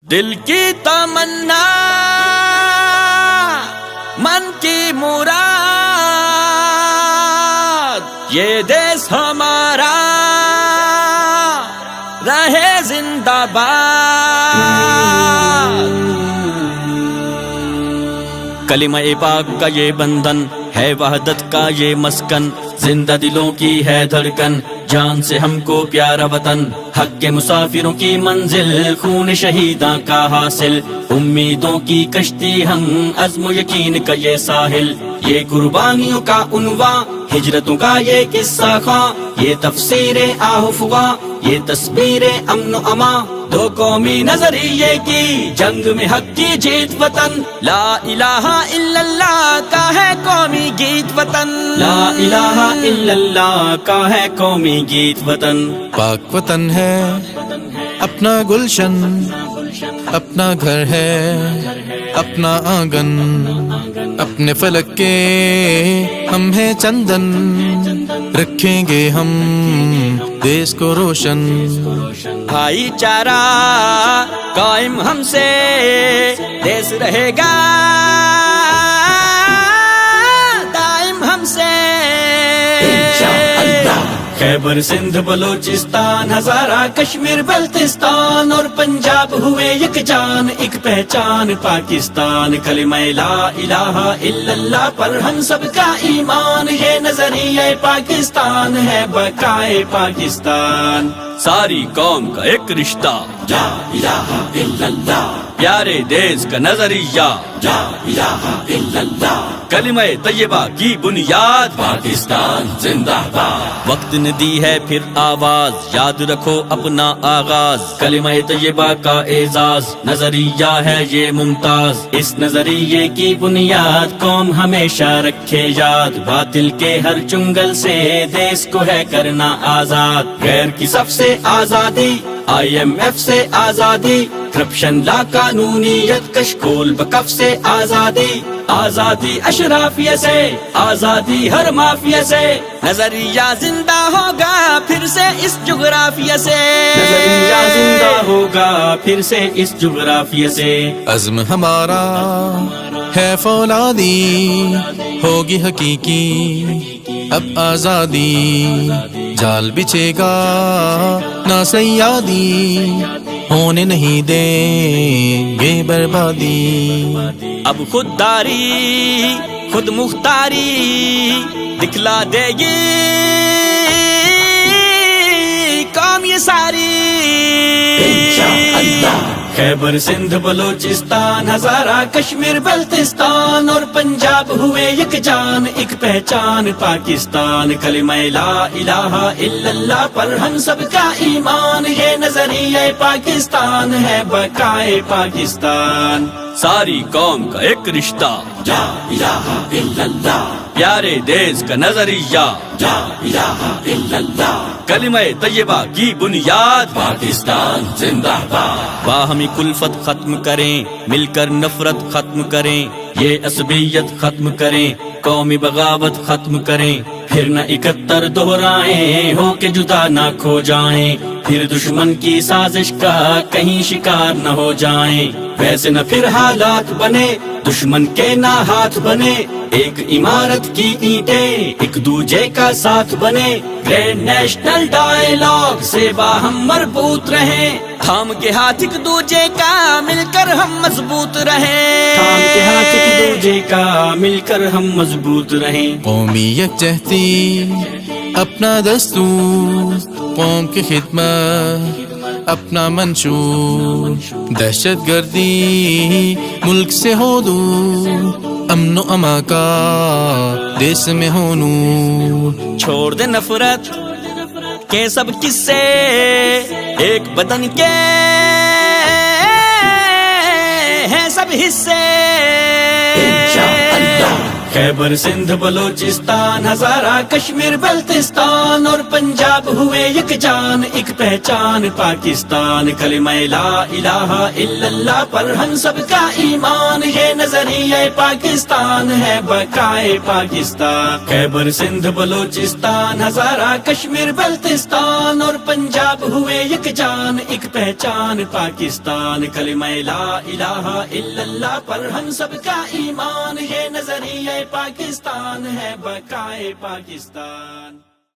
دل کی تمنا من کی مراد یہ دیس ہمارا رہے زندہ باد. کلمہ پاک کا یہ بندھن ہے وحدت کا یہ مسکن، زندہ دلوں کی ہے دھڑکن، جان سے ہم کو پیارا وطن، حق کے مسافروں کی منزل، خون شہیداں کا حاصل، امیدوں کی کشتی ہم، عزم و یقین کا یہ ساحل، یہ قربانیوں کا عنوان، ہجرتوں کا یہ قصہ خواں، یہ تفسیر آہفواں، یہ تصویر امن و امان، دو قومی نظریے کی جنگ میں حق کی جیت وطن. لا الہ الا اللہ کا ہے قومی گیت وطن، لا الہ الا اللہ کا ہے قومی گیت وطن. پاک وطن ہے اپنا گلشن، اپنا گھر ہے اپنا آنگن، اپنے فلک کے ہم ہیں چندن، رکھیں گے ہم دیس کو روشن. بھائی چارہ قائم ہم سے دیس رہے گا دائم ہم سے. خیبر سندھ بلوچستان ہزارہ کشمیر بلتستان اور پنجاب ہوئے یک جان، ایک پہچان پاکستان. کلمہ لا الہ الا اللہ پر ہم سب کا ایمان، یہ نظریہ پاکستان ہے بقائے پاکستان. ساری قوم کا ایک رشتہ، لا الہ الا اللہ، پیارے دیس کا نظریہ، لا الہ الا اللہ، کلمہ طیبہ کی بنیاد، پاکستان زندہ باد. وقت نے دی ہے پھر آواز، یاد رکھو اپنا آغاز، کلمہ طیبہ کا اعزاز، نظریہ ہے یہ ممتاز. اس نظریے کی بنیاد قوم ہمیشہ رکھے یاد، باطل کے ہر چنگل سے دیس کو ہے کرنا آزاد. غیر کی صف سے آزادی، IMF سے آزادی، کرپشن لا قانونیت کشکول بکف سے آزادی، آزادی اشرافیہ سے، آزادی ہر مافیا سے. نظریہ زندہ ہوگا پھر سے اس جغرافیہ سے، نظریہ زندہ ہوگا پھر سے اس جغرافیہ سے. عزم ہمارا ہے فولادی، ہوگی حقیقی اب آزادی، جال بچھے گا نہ سیادی، ہونے نہیں دیں گے بربادی. اب خودداری خود مختاری دکھلا دے گی قوم یہ ساری. خیبر سندھ بلوچستان ہزارہ کشمیر بلتستان اور پنجاب ہوئے یک جان، ایک پہچان پاکستان. کلمہ لا الہ الا اللہ پر ہم سب کا ایمان، یہ نظریہ پاکستان ہے بقائے پاکستان. ساری قوم کا ایک رشتہ، لا الہ الا اللہ، پیارے دیس کا نظریہ، لا الہ الا اللہ، کلمہ طیبہ کی بنیاد، پاکستان زندہ باد. باہمی کلفت ختم کریں، مل کر نفرت ختم کریں، یہ عصبیت ختم کریں، قومی بغاوت ختم کریں، پھر نہ 71 دہرائیں، ہو کے جدا نہ کھو جائیں، پھر دشمن کی سازش کا کہیں شکار نہ ہو جائیں. ویسے نہ پھر حالات بنے دشمن کے نہ ہاتھ بنے، ایک عمارت کی اینٹیں ایک دوجے کا ساتھ بنے. گرینڈ نیشنل ڈائیلاگ سے باہم مربوط رہیں، تھام کے ہاتھ ایک دوجے کا مل کر ہم مضبوط رہیں، تھام کے ہاتھ ایک دوجے کا مل کر ہم مضبوط رہیں. قومی یکجہتی اپنا دستور، قوم کی خدمت اپنا منشور، دہشت گردی ملک سے ہو دور، امن و اما کا دیس میں ہو نور. چھوڑ دے نفرت کے سب قصے، ایک بدن کے ہیں سب حصے. خیبر سندھ بلوچستان ہزارہ کشمیر بلتستان اور پنجاب ہوئے یک جان ایک پہچان پاکستان کلمہ لا الہ الا اللہ پر ہم سب کا ایمان یہ نظریہ پاکستان ہے بقائے پاکستان خیبر سندھ بلوچستان ہزارہ کشمیر بلتستان اور پنجاب ہوئے یک جان ایک پہچان پاکستان کلمہ لا الہ الا اللہ پر ہم سب کا ایمان یہ نظریہ پاکستان ہے بقائے پاکستان